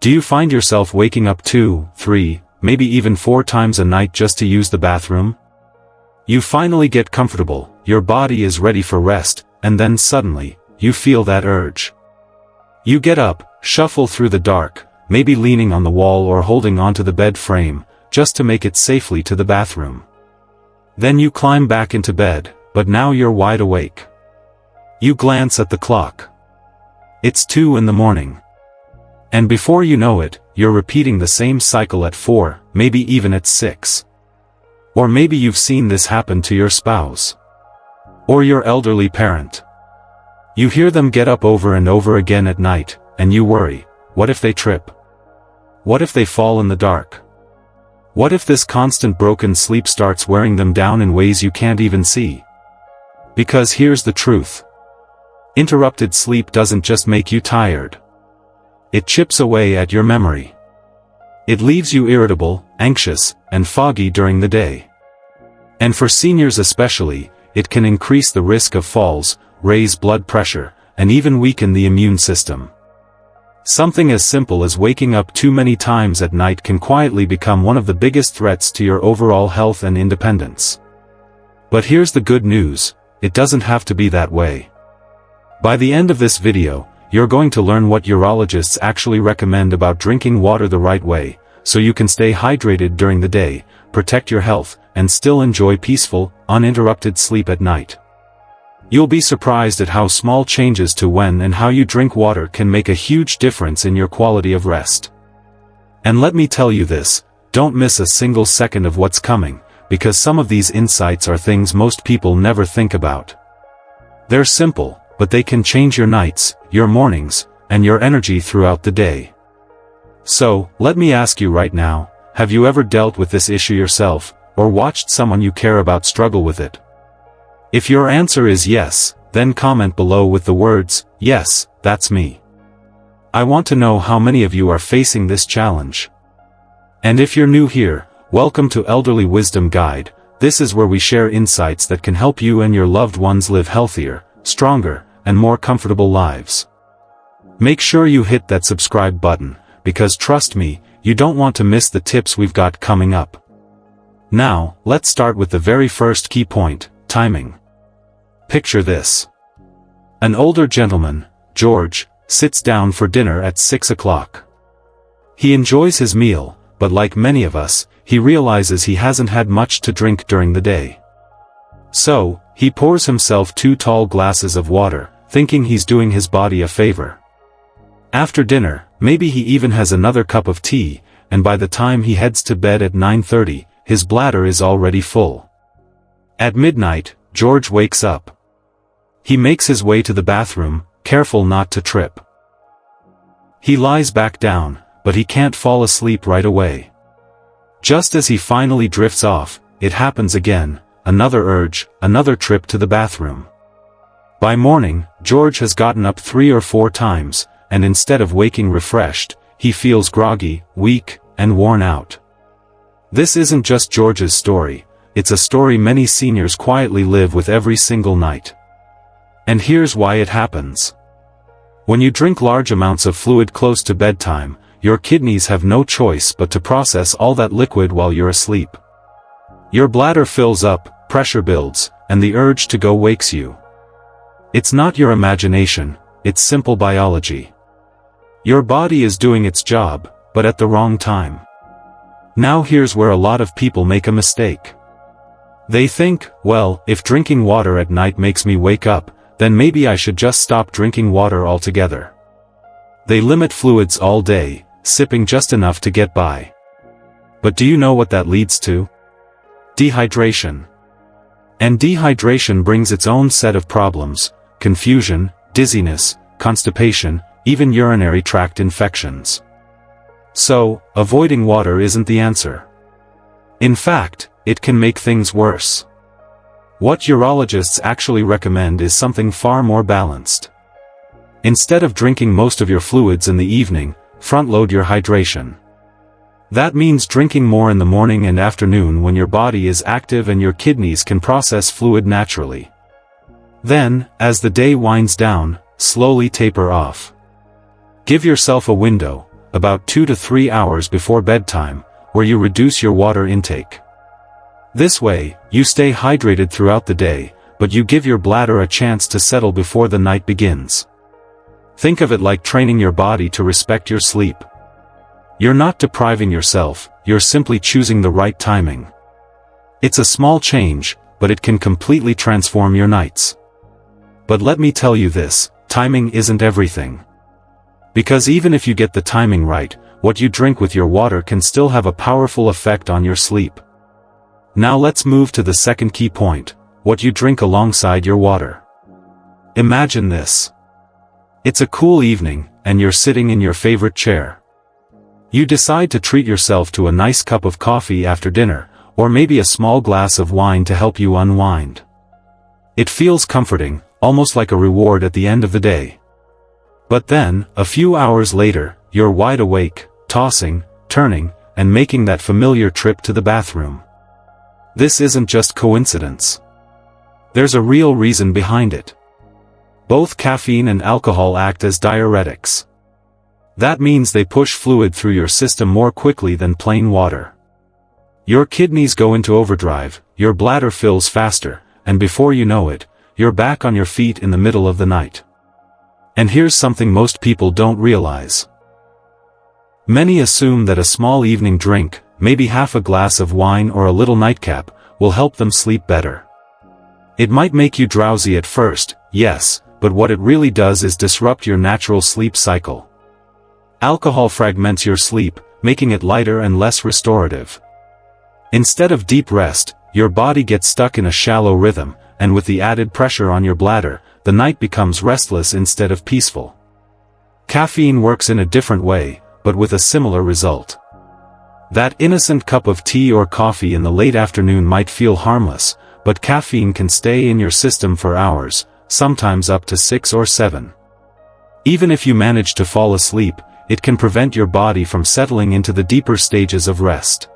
Do you find yourself waking up 2, 3, maybe even 4 times a night just to use the bathroom? You finally get comfortable, your body is ready for rest, and then suddenly, you feel that urge. You get up, shuffle through the dark, maybe leaning on the wall or holding onto the bed frame, just to make it safely to the bathroom. Then you climb back into bed, but now you're wide awake. You glance at the clock. It's 2 in the morning. And before you know it, you're repeating the same cycle at 4, maybe even at 6. Or maybe you've seen this happen to your spouse. Or your elderly parent. You hear them get up over and over again at night, and you worry, what if they trip? What if they fall in the dark? What if this constant broken sleep starts wearing them down in ways you can't even see? Because here's the truth. Interrupted sleep doesn't just make you tired. It chips away at your memory. It leaves you irritable, anxious, and foggy during the day. And for seniors especially, it can increase the risk of falls, raise blood pressure, and even weaken the immune system. Something as simple as waking up too many times at night can quietly become one of the biggest threats to your overall health and independence. But here's the good news, it doesn't have to be that way. By the end of this video, you're going to learn what urologists actually recommend about drinking water the right way, so you can stay hydrated during the day, protect your health, and still enjoy peaceful, uninterrupted sleep at night. You'll be surprised at how small changes to when and how you drink water can make a huge difference in your quality of rest. And let me tell you this, don't miss a single second of what's coming, because some of these insights are things most people never think about. They're simple, but they can change your nights, your mornings, and your energy throughout the day. So, let me ask you right now, have you ever dealt with this issue yourself, or watched someone you care about struggle with it? If your answer is yes, then comment below with the words, "Yes, that's me." I want to know how many of you are facing this challenge. And if you're new here, welcome to Elderly Wisdom Guide. This is where we share insights that can help you and your loved ones live healthier, stronger, and more comfortable lives. Make sure you hit that subscribe button, because trust me, you don't want to miss the tips we've got coming up. Now, let's start with the very first key point, timing. Picture this. An older gentleman, George, sits down for dinner at 6 o'clock. He enjoys his meal, but like many of us, he realizes he hasn't had much to drink during the day. So, he pours himself 2 tall glasses of water, thinking he's doing his body a favor. After dinner, maybe he even has another cup of tea, and by the time he heads to bed at 9:30, his bladder is already full. At midnight, George wakes up. He makes his way to the bathroom, careful not to trip. He lies back down, but he can't fall asleep right away. Just as he finally drifts off, it happens again, another urge, another trip to the bathroom. By morning, George has gotten up 3 or 4 times, and instead of waking refreshed, he feels groggy, weak, and worn out. This isn't just George's story, it's a story many seniors quietly live with every single night. And here's why it happens. When you drink large amounts of fluid close to bedtime, your kidneys have no choice but to process all that liquid while you're asleep. Your bladder fills up, pressure builds, and the urge to go wakes you. It's not your imagination, it's simple biology. Your body is doing its job, but at the wrong time. Now here's where a lot of people make a mistake. They think, well, if drinking water at night makes me wake up, then maybe I should just stop drinking water altogether. They limit fluids all day, sipping just enough to get by. But do you know what that leads to? Dehydration. And dehydration brings its own set of problems: confusion, dizziness, constipation, even urinary tract infections. So, avoiding water isn't the answer. In fact, it can make things worse. What urologists actually recommend is something far more balanced. Instead of drinking most of your fluids in the evening, front-load your hydration. That means drinking more in the morning and afternoon when your body is active and your kidneys can process fluid naturally. Then, as the day winds down, slowly taper off. Give yourself a window, about 2 to 3 hours before bedtime, where you reduce your water intake. This way, you stay hydrated throughout the day, but you give your bladder a chance to settle before the night begins. Think of it like training your body to respect your sleep. You're not depriving yourself, you're simply choosing the right timing. It's a small change, but it can completely transform your nights. But let me tell you this, timing isn't everything. Because even if you get the timing right, what you drink with your water can still have a powerful effect on your sleep. Now let's move to the second key point, what you drink alongside your water. Imagine this. It's a cool evening, and you're sitting in your favorite chair. You decide to treat yourself to a nice cup of coffee after dinner, or maybe a small glass of wine to help you unwind. It feels comforting, almost like a reward at the end of the day. But then, a few hours later, you're wide awake, tossing, turning, and making that familiar trip to the bathroom. This isn't just coincidence. There's a real reason behind it. Both caffeine and alcohol act as diuretics. That means they push fluid through your system more quickly than plain water. Your kidneys go into overdrive, your bladder fills faster, and before you know it, you're back on your feet in the middle of the night. And here's something most people don't realize. Many assume that a small evening drink, maybe half a glass of wine or a little nightcap, will help them sleep better. It might make you drowsy at first, yes, but what it really does is disrupt your natural sleep cycle. Alcohol fragments your sleep, making it lighter and less restorative. Instead of deep rest, your body gets stuck in a shallow rhythm, and with the added pressure on your bladder, the night becomes restless instead of peaceful. Caffeine works in a different way, but with a similar result. That innocent cup of tea or coffee in the late afternoon might feel harmless, but caffeine can stay in your system for hours, sometimes up to 6 or 7. Even if you manage to fall asleep, it can prevent your body from settling into the deeper stages of rest.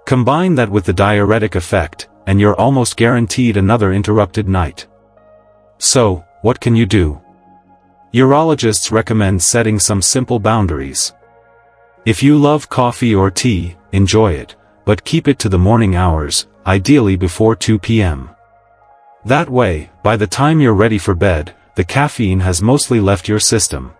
Combine that with the diuretic effect, and you're almost guaranteed another interrupted night. So, what can you do? Urologists recommend setting some simple boundaries. If you love coffee or tea, enjoy it, but keep it to the morning hours, ideally before 2 p.m. That way, by the time you're ready for bed, the caffeine has mostly left your system.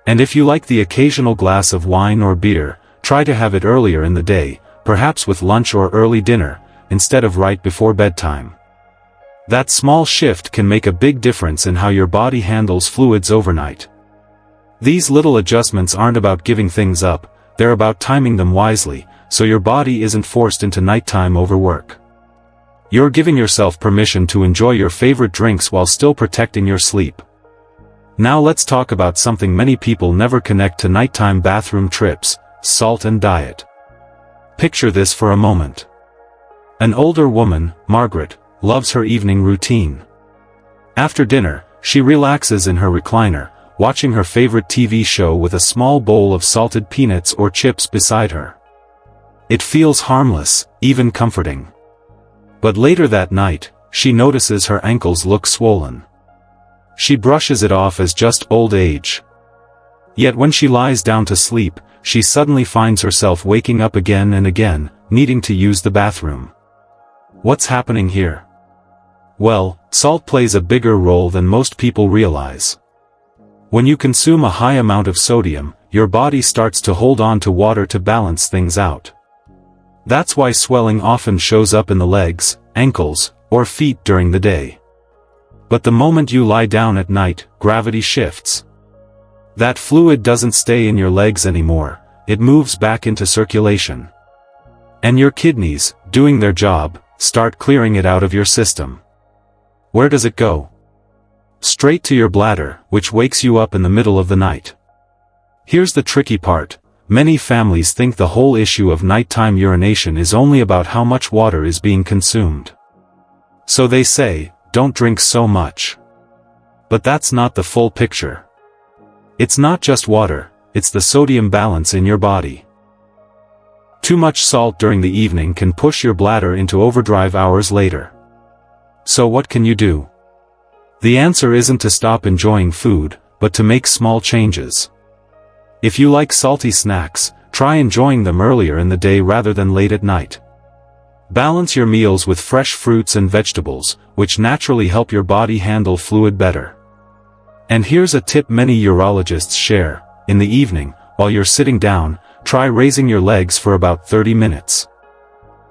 And if you like the occasional glass of wine or beer, try to have it earlier in the day, perhaps with lunch or early dinner, instead of right before bedtime. That small shift can make a big difference in how your body handles fluids overnight. These little adjustments aren't about giving things up, they're about timing them wisely, so your body isn't forced into nighttime overwork. You're giving yourself permission to enjoy your favorite drinks while still protecting your sleep. Now let's talk about something many people never connect to nighttime bathroom trips, salt and diet. Picture this for a moment. An older woman, Margaret, loves her evening routine. After dinner, she relaxes in her recliner, watching her favorite TV show with a small bowl of salted peanuts or chips beside her. It feels harmless, even comforting. But later that night, she notices her ankles look swollen. She brushes it off as just old age. Yet when she lies down to sleep, she suddenly finds herself waking up again and again, needing to use the bathroom. What's happening here? Well, salt plays a bigger role than most people realize. When you consume a high amount of sodium, your body starts to hold on to water to balance things out. That's why swelling often shows up in the legs, ankles, or feet during the day. But the moment you lie down at night, gravity shifts. That fluid doesn't stay in your legs anymore, it moves back into circulation. And your kidneys, doing their job, start clearing it out of your system. Where does it go? Straight to your bladder, which wakes you up in the middle of the night. Here's the tricky part. Many families think the whole issue of nighttime urination is only about how much water is being consumed. So they say, don't drink so much. But that's not the full picture. It's not just water, it's the sodium balance in your body. Too much salt during the evening can push your bladder into overdrive hours later. So what can you do? The answer isn't to stop enjoying food, but to make small changes. If you like salty snacks, try enjoying them earlier in the day rather than late at night. Balance your meals with fresh fruits and vegetables, which naturally help your body handle fluid better. And here's a tip many urologists share: in the evening, while you're sitting down, try raising your legs for about 30 minutes.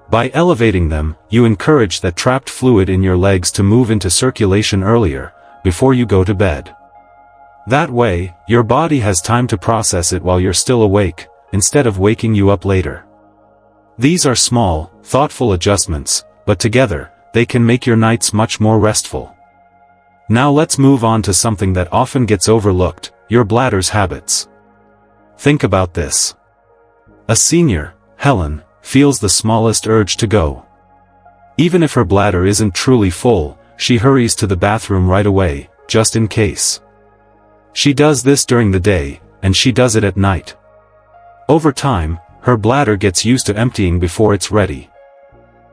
By elevating them, you encourage that trapped fluid in your legs to move into circulation earlier, before you go to bed. That way, your body has time to process it while you're still awake, instead of waking you up later. These are small, thoughtful adjustments, but together, they can make your nights much more restful. Now let's move on to something that often gets overlooked: your bladder's habits. Think about this. A senior, Helen, feels the smallest urge to go. Even if her bladder isn't truly full, she hurries to the bathroom right away, just in case. She does this during the day, and she does it at night. Over time, her bladder gets used to emptying before it's ready.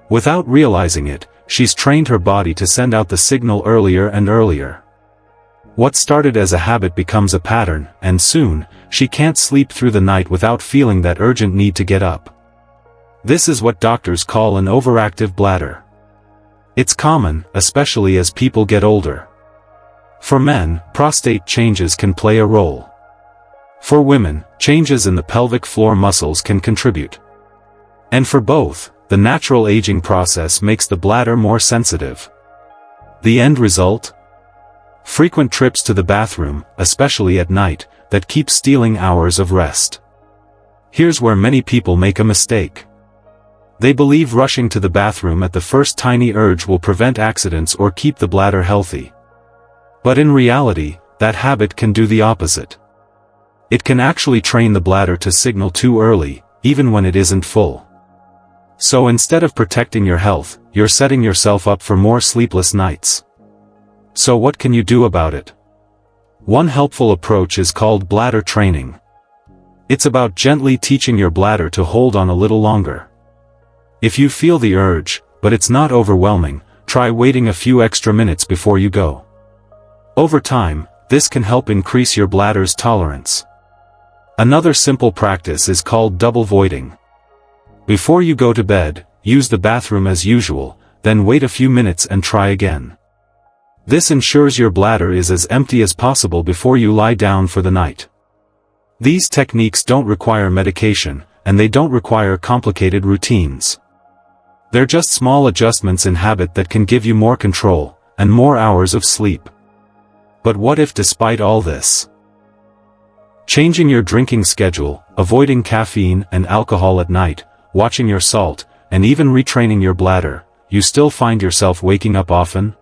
Without realizing it, she's trained her body to send out the signal earlier and earlier. What started as a habit becomes a pattern, and soon, she can't sleep through the night without feeling that urgent need to get up. This is what doctors call an overactive bladder. It's common, especially as people get older. For men, prostate changes can play a role. For women, changes in the pelvic floor muscles can contribute. And for both, the natural aging process makes the bladder more sensitive. The end result? Frequent trips to the bathroom, especially at night, that keep stealing hours of rest. Here's where many people make a mistake. They believe rushing to the bathroom at the first tiny urge will prevent accidents or keep the bladder healthy. But in reality, that habit can do the opposite. It can actually train the bladder to signal too early, even when it isn't full. So instead of protecting your health, you're setting yourself up for more sleepless nights. So what can you do about it? One helpful approach is called bladder training. It's about gently teaching your bladder to hold on a little longer. If you feel the urge, but it's not overwhelming, try waiting a few extra minutes before you go. Over time, this can help increase your bladder's tolerance. Another simple practice is called double voiding. Before you go to bed, use the bathroom as usual, then wait a few minutes and try again. This ensures your bladder is as empty as possible before you lie down for the night. These techniques don't require medication, and they don't require complicated routines. They're just small adjustments in habit that can give you more control, and more hours of sleep. But what if despite all this? Changing your drinking schedule, avoiding caffeine and alcohol at night, watching your salt, and even retraining your bladder, you still find yourself waking up often?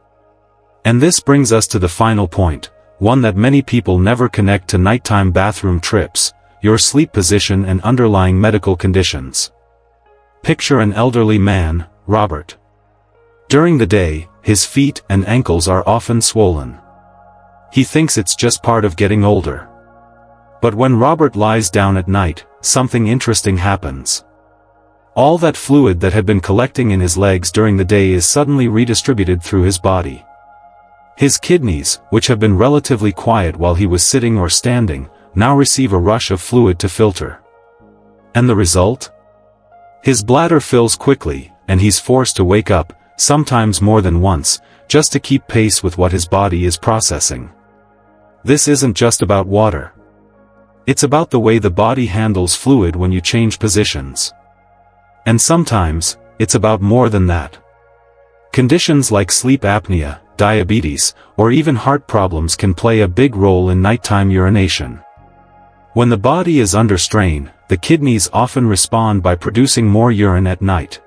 And this brings us to the final point, one that many people never connect to nighttime bathroom trips: your sleep position and underlying medical conditions. Picture an elderly man, Robert. During the day, his feet and ankles are often swollen. He thinks it's just part of getting older. But when Robert lies down at night, something interesting happens. All that fluid that had been collecting in his legs during the day is suddenly redistributed through his body. His kidneys, which have been relatively quiet while he was sitting or standing, now receive a rush of fluid to filter. And the result? His bladder fills quickly, and he's forced to wake up, sometimes more than once, just to keep pace with what his body is processing. This isn't just about water. It's about the way the body handles fluid when you change positions. And sometimes, it's about more than that. Conditions like sleep apnea, diabetes, or even heart problems can play a big role in nighttime urination. When the body is under strain, the kidneys often respond by producing more urine at night.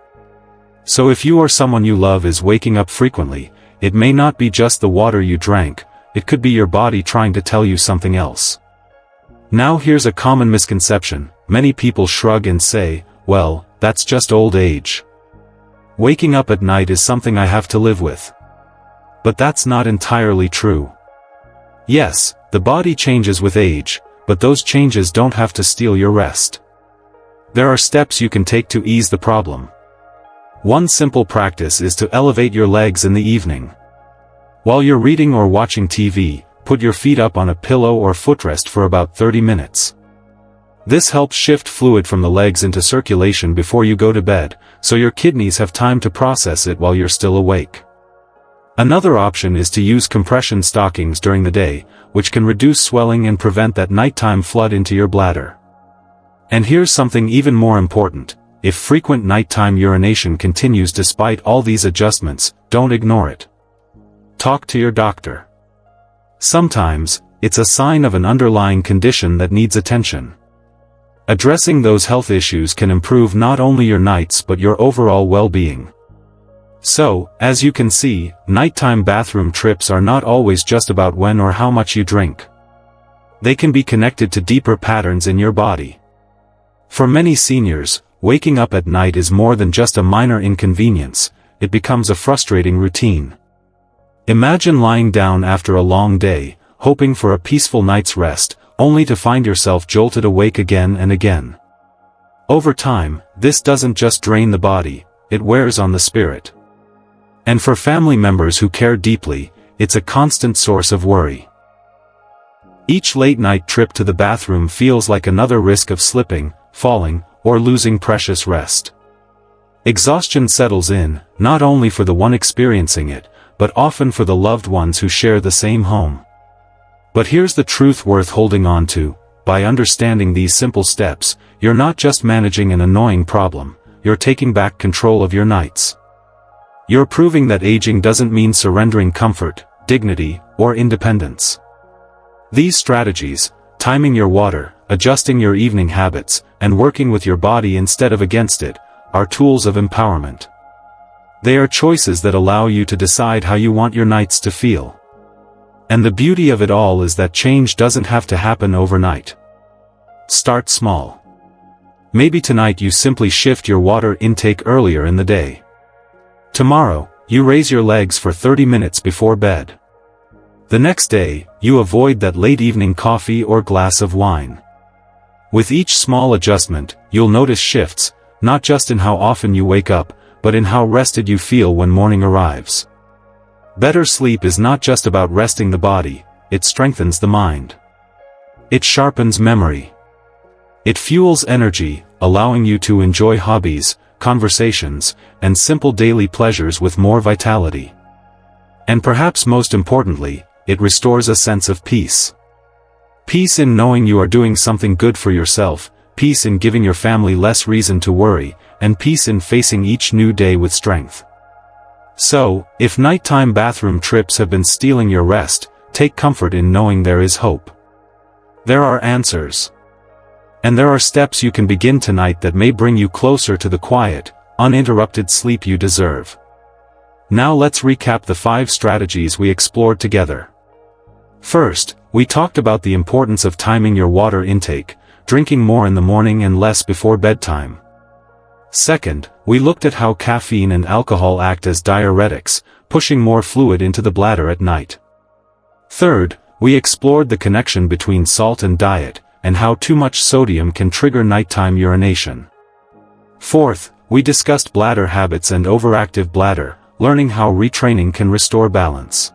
So if you or someone you love is waking up frequently, it may not be just the water you drank, it could be your body trying to tell you something else. Now here's a common misconception: many people shrug and say, well, that's just old age. Waking up at night is something I have to live with. But that's not entirely true. Yes, the body changes with age, but those changes don't have to steal your rest. There are steps you can take to ease the problem. One simple practice is to elevate your legs in the evening. While you're reading or watching TV, put your feet up on a pillow or footrest for about 30 minutes. This helps shift fluid from the legs into circulation before you go to bed, so your kidneys have time to process it while you're still awake. Another option is to use compression stockings during the day, which can reduce swelling and prevent that nighttime flood into your bladder. And here's something even more important: if frequent nighttime urination continues despite all these adjustments, don't ignore it. Talk to your doctor. Sometimes, it's a sign of an underlying condition that needs attention. Addressing those health issues can improve not only your nights but your overall well-being. So, as you can see, nighttime bathroom trips are not always just about when or how much you drink. They can be connected to deeper patterns in your body. For many seniors, waking up at night is more than just a minor inconvenience, it becomes a frustrating routine. Imagine lying down after a long day, hoping for a peaceful night's rest, only to find yourself jolted awake again and again. Over time, this doesn't just drain the body, it wears on the spirit. And for family members who care deeply, it's a constant source of worry. Each late-night trip to the bathroom feels like another risk of slipping, falling, or losing precious rest. Exhaustion settles in, not only for the one experiencing it, but often for the loved ones who share the same home. But here's the truth worth holding on to: by understanding these simple steps, you're not just managing an annoying problem, you're taking back control of your nights. You're proving that aging doesn't mean surrendering comfort, dignity, or independence. These strategies, timing your water, adjusting your evening habits, and working with your body instead of against it, are tools of empowerment. They are choices that allow you to decide how you want your nights to feel. And the beauty of it all is that change doesn't have to happen overnight. Start small. Maybe tonight you simply shift your water intake earlier in the day. Tomorrow, you raise your legs for 30 minutes before bed. The next day, you avoid that late evening coffee or glass of wine. With each small adjustment, you'll notice shifts, not just in how often you wake up, but in how rested you feel when morning arrives. Better sleep is not just about resting the body, it strengthens the mind. It sharpens memory. It fuels energy, allowing you to enjoy hobbies, conversations, and simple daily pleasures with more vitality. And perhaps most importantly, it restores a sense of peace. Peace in knowing you are doing something good for yourself, peace in giving your family less reason to worry, and peace in facing each new day with strength. So, if nighttime bathroom trips have been stealing your rest, take comfort in knowing there is hope. There are answers. And there are steps you can begin tonight that may bring you closer to the quiet, uninterrupted sleep you deserve. Now let's recap the 5 strategies we explored together. First, we talked about the importance of timing your water intake, drinking more in the morning and less before bedtime. Second, we looked at how caffeine and alcohol act as diuretics, pushing more fluid into the bladder at night. Third, we explored the connection between salt and diet, and how too much sodium can trigger nighttime urination. Fourth, we discussed bladder habits and overactive bladder, learning how retraining can restore balance.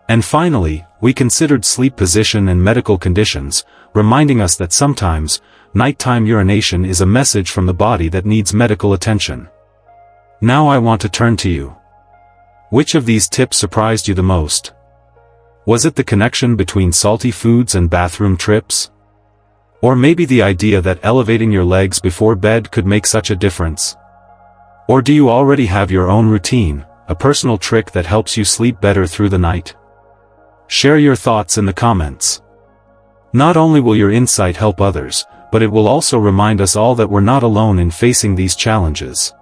And finally, we considered sleep position and medical conditions, reminding us that sometimes, nighttime urination is a message from the body that needs medical attention. Now I want to turn to you. Which of these tips surprised you the most? Was it the connection between salty foods and bathroom trips? Or maybe the idea that elevating your legs before bed could make such a difference? Or do you already have your own routine, a personal trick that helps you sleep better through the night? Share your thoughts in the comments. Not only will your insight help others, but it will also remind us all that we're not alone in facing these challenges.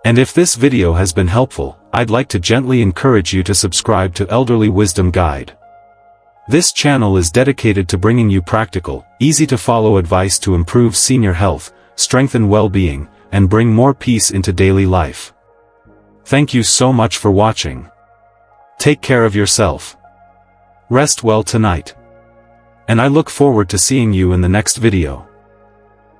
And if this video has been helpful, I'd like to gently encourage you to subscribe to Elderly Wisdom Guide. This channel is dedicated to bringing you practical, easy-to-follow advice to improve senior health, strengthen well-being, and bring more peace into daily life. Thank you so much for watching. Take care of yourself. Rest well tonight. And I look forward to seeing you in the next video.